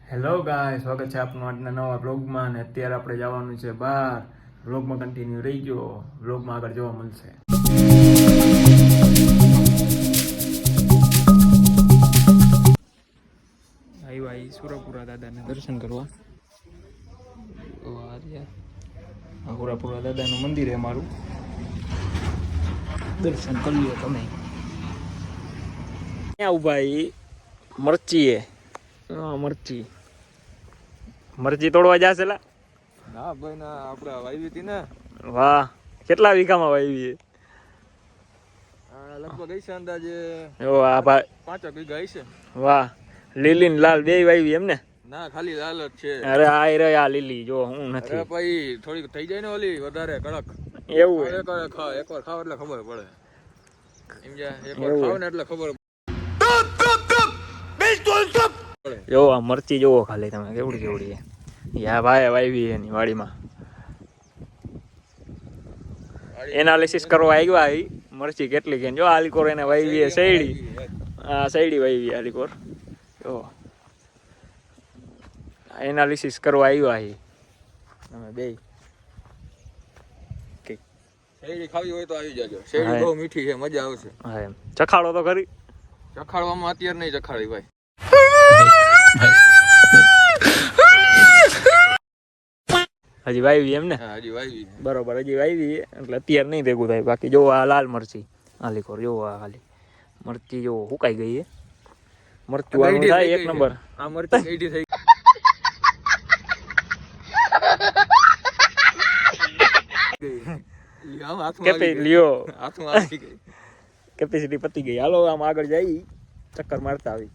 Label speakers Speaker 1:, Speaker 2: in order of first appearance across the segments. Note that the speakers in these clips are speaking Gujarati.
Speaker 1: હેલો ગાય, સ્વાગત છે આપનું આજના નવા વ્લોગમાં. અને અત્યારે આપણે જવાનું છે બહાર. વ્લોગમાં કન્ટિન્યુ રહી ગયો, વ્લોગમાં આગળ જોવા મળશે. આવ્યા અહીં સુરાપુરા દાદાને દર્શન કરવા. સુરાપુરા દાદાનું મંદિર છે મારું, દર્શન કરી લો તમે. ક્યાં ઉભા એ મરચી એ મરચી મરચી તોડવા જશે લા?
Speaker 2: ના ભાઈ ના, આપણે વાવી હતી ને.
Speaker 1: વાહ, કેટલા વીઘામાં વાવી?
Speaker 2: લગભગ હશે અંદાજે
Speaker 1: ઓ આ ભાઈ
Speaker 2: 5 વીઘા હશે.
Speaker 1: વાહ, લીલી ને લાલ બે વાવી એમ ને?
Speaker 2: ના, ખાલી લાલ જ છે.
Speaker 1: અરે આ રે આ લીલી જો હું નથી.
Speaker 2: અરે ભાઈ થોડીક થઈ જાય ને ઓલી વધારે કડક.
Speaker 1: એવું હે?
Speaker 2: એકવાર ખાવ એટલે ખબર પડે. સમજ્યા? એકવાર ખાવ ને એટલે ખબર પડે.
Speaker 1: જો આ મરચી જોવો ખાલી તમે, કેવડી કેવડી છે. યા ભાઈ વાવી એની વાડીમાં. એનાલિસિસ કરવા આવ્યા આવી મરચી કેટલી કે જો આલીકોર એને વાવી છે સૈડી. આ સૈડી વાવી આલીકોર જો એનાલિસિસ કરવા આવ્યા આવી તમે બે.
Speaker 2: શેરડી ખાવી હોય તો આવી જાજો. શેરડી બહુ મીઠી છે, મજા આવશે.
Speaker 1: હા એમ ચખાડો તો ખરી.
Speaker 2: ચખાડવામાં અત્યારે નહીં ચખાડી ભાઈ.
Speaker 1: હજી વાવી એમ ને?
Speaker 2: હજી વાવી
Speaker 1: બરોબર, હજી વાવી એટલે અત્યારે નહીં ભેગું થાય. બાકી જો આ લાલ મરચી આલીકોર જોવો, આ ખાલી મરચી જો સુકાઈ ગઈ છે. મરચું આનું થાય એક નંબર.
Speaker 2: આ મરચી ગઈડી થઈ
Speaker 1: કેપેસિટી પતી ગઈ. હાલો આમ આગળ જઈ, ચક્કર મારતા આવી.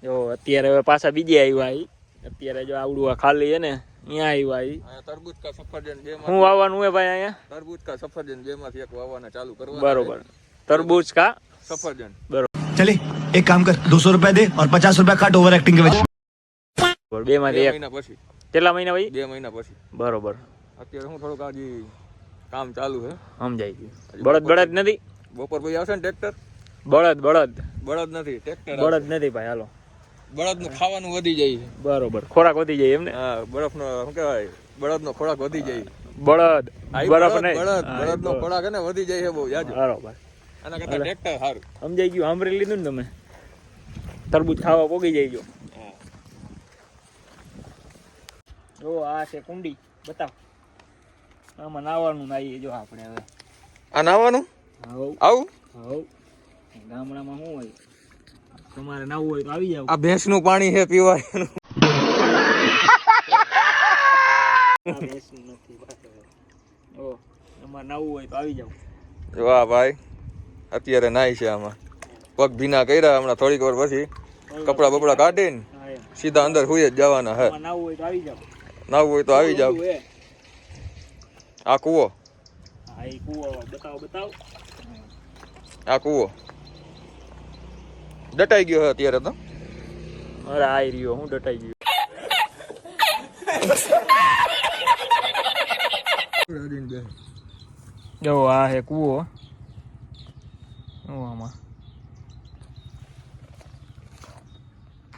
Speaker 1: જો અત્યારે હવે પાછા બીજે આવ્યા. અત્યારે જો આવડું આ ખાલી છે ને, અહીંયા આવ્યા.
Speaker 2: તરબૂચ કા સફરજન બે
Speaker 1: શું વાવવાનું હે ભાઈ અહીંયા?
Speaker 2: તરબૂચ કા સફરજન બે માંથી એક વાવવાના ચાલુ કરવા.
Speaker 1: બરોબર, તરબૂચ કા
Speaker 2: સફરજન.
Speaker 1: બરોબર,
Speaker 3: चले एक काम कर 200 रुपया दे और 50 रुपया काट ओवर एक्टिंग के वजह।
Speaker 1: બે માંથી એક.
Speaker 2: મહિના પછી.
Speaker 1: કેટલા મહિના ભાઈ?
Speaker 2: 2 મહિના પછી.
Speaker 1: બરોબર.
Speaker 2: અત્યારે હું થોડુંક હજી કામ ચાલુ છે.
Speaker 1: સમજાઈ ગયું. બળદ નથી?
Speaker 2: બપોર પછી આવશે ને ટ્રેક્ટર.
Speaker 1: બળદ
Speaker 2: નથી, ટ્રેક્ટર.
Speaker 1: બળદ નથી ભાઈ. હાલો,
Speaker 2: બળદ નું ખાવાનું વધી જાય છે.
Speaker 1: બરોબર, ખોરાક વધી જાય એમ ને?
Speaker 2: હા, બરફ નો શું કહેવાય, બળદ નો ખોરાક વધી જાય.
Speaker 1: બળદ બરફ નહીં,
Speaker 2: બળદ નો ખોરાક છે ને વધી જાય છે બહુ જાજો.
Speaker 1: બરોબર,
Speaker 2: આના કરતા ટ્રેક્ટર સારું.
Speaker 1: સમજાઈ ગયું. સાંભળી લીધું ને તમે? તરબૂચ ખાવા પોગી જાય. જો આ છે કુંડી, બતાવ. આમાં નાવાનું નાઈએ જો આપણે હવે.
Speaker 2: આ નાવાનું આવું
Speaker 1: ગામડામાં શું હોય, તમારે નાવું હોય તો આવી જાવ.
Speaker 2: આ ભેંસ નું પાણી છે પીવાનું.
Speaker 1: તમારે નાવું હોય તો આવી જાવ.
Speaker 2: વાહ ભાઈ, અત્યારે નાય છે આમાં. પગ ભીના કર્યા હમણાં, થોડીક વાર પછી કપડા બપડા કાઢીને સીધા અંદર હુઈ જ જવાના હે.
Speaker 1: નાવું હોય તો આવી જાવ.
Speaker 2: નાવું હોય તો આવી જાવ. આ કૂવો,
Speaker 1: હા એ કૂવો બતાવ.
Speaker 2: આ કૂવો દટાઈ ગયો છે અત્યારે તો.
Speaker 1: અરે આઈ રહ્યો, હું દટાઈ ગયો. જો આ હે કૂવો. આમાં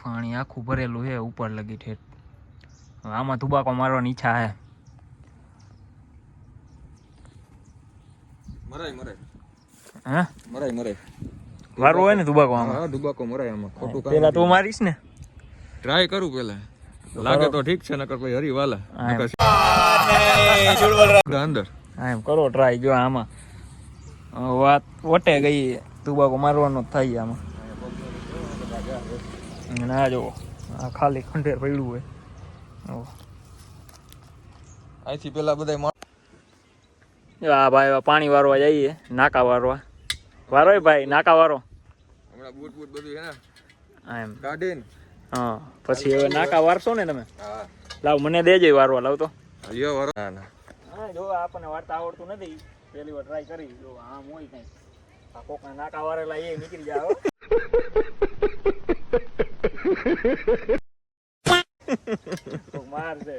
Speaker 1: પાણી આખું ભરેલું છે ઉપર લગી ઠેઠ. આમાં તુબાકો મારવાની ઈચ્છા હે.
Speaker 2: મરાય
Speaker 1: મારવો હોય ને તુબાકો આમાં?
Speaker 2: હા, તુબાકો મરાય આમાં. ખોટું કામ.
Speaker 1: પેલા તું મારીશ ને?
Speaker 2: ટ્રાય કરું પેલા. લાગે તો ઠીક છે, નકર પછી હરીવાલા અંદર.
Speaker 1: હા એમ કરો ટ્રાય. જો આમાં વાત વટે ગઈ, તુબાકો મારવાનો થાય આમાં. ના જો આ ખાલી ખંડેર પડ્યું હોય.
Speaker 2: અહીંથી પેલા બધા
Speaker 1: આ ભાઈ પાણી વારવા જઈએ, નાકા વારવા. વારો ભાઈ, નાકા વારો.
Speaker 2: હમણાં બૂટ બધું છે ને
Speaker 1: એમ
Speaker 2: કાઢીને.
Speaker 1: હા, પછી હવે નાકા વારશો ને તમે?
Speaker 2: હા,
Speaker 1: લાવ મને દેજે વારવા. લાવ તો.
Speaker 2: લ્યો વારો. ના
Speaker 1: હા, જો આપણને વારતા આવડતું નથી, પહેલી વાર ટ્રાય કરી. જો આમ હોય કઈ આ કોકના નાકા વારેલા એ નીકળી જાય. માર છે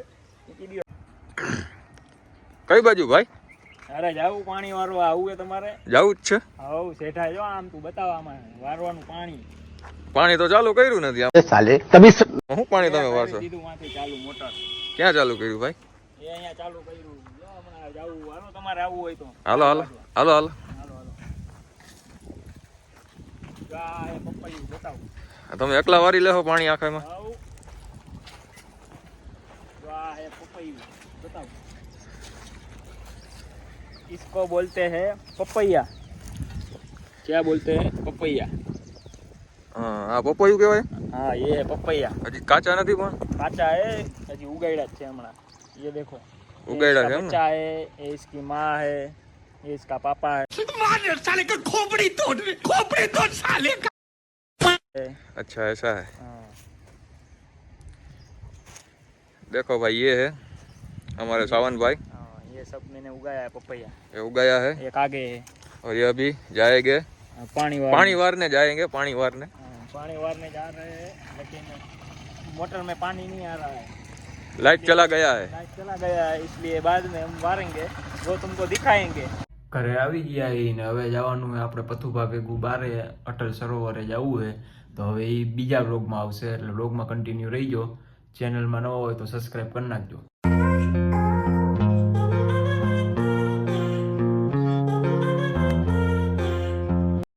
Speaker 2: કઈ બાજુ ભાઈ?
Speaker 1: અરે જાવું પાણી વારવા. આવું તમારે?
Speaker 2: જવું જ છે.
Speaker 1: હવ શેઠા જો આમ તું બતાવ, આમાં વારવાનું પાણી.
Speaker 2: પાણી તો ચાલુ કર્યું નથી આમ
Speaker 3: साले तभी
Speaker 2: શું પાણી તમે વારશો
Speaker 1: દીધું માંથી ચાલુ મોટર
Speaker 2: ક્યાં ચાલુ કર્યું ભાઈ
Speaker 1: એ અહીંયા ચાલુ કર્યું જો હમણાં જાવું હાલો તમારે આવવું હોય તો
Speaker 2: હાલો હાલો હાલો હાલો
Speaker 1: હાલો હાલો આ એ પપૈયું બતાવું
Speaker 2: તમે એકલા વારી લેહો પાણી આખામાં
Speaker 1: આવું वाह है पपैया बताओ इसको बोलते हैं पपैया क्या बोलते हैं पपैया
Speaker 2: હા આ પપૈયું કહેવાય
Speaker 1: हाँ ये है पपैया
Speaker 2: હજી કાચા નથી પણ
Speaker 1: काचा है अजी उगाड़ा है हमारा ये देखो ये
Speaker 2: उगाड़ा
Speaker 1: इसका
Speaker 2: है
Speaker 1: बच्चा है ये इसकी माँ है ये इसका पापा है
Speaker 3: साले का खोपड़ी तोड़ साले का
Speaker 2: अच्छा ऐसा है
Speaker 1: हाँ
Speaker 2: देखो भाई ये है हमारे सावन भाई
Speaker 1: हाँ, ये सब मैंने उगाया है पपैया
Speaker 2: ये उगाया है
Speaker 1: एक आगे है
Speaker 2: और ये अभी जाएंगे
Speaker 1: पानी
Speaker 2: पानी वारने जाएंगे पानी वारने
Speaker 1: पानी वारने जा रहे हैं लेकिन मोटर में पानी नहीं आ रहा है
Speaker 2: लाइट चला गया है
Speaker 1: लाइट चला गया है इसलिए बाद में हम वारेंगे वो तुमको दिखाएंगे
Speaker 4: ઘરે આવી ગયા એ ને હવે જવાનું હોય આપણે પથુભા ભેગું બારે અટલ સરોવરે જવું છે તો હવે એ બીજા વ્લોગમાં આવશે એટલે વ્લોગમાં કન્ટિન્યુ રહીજો ચેનલમાં નવો હોય તો સબસ્ક્રાઈબ કરી નાખજો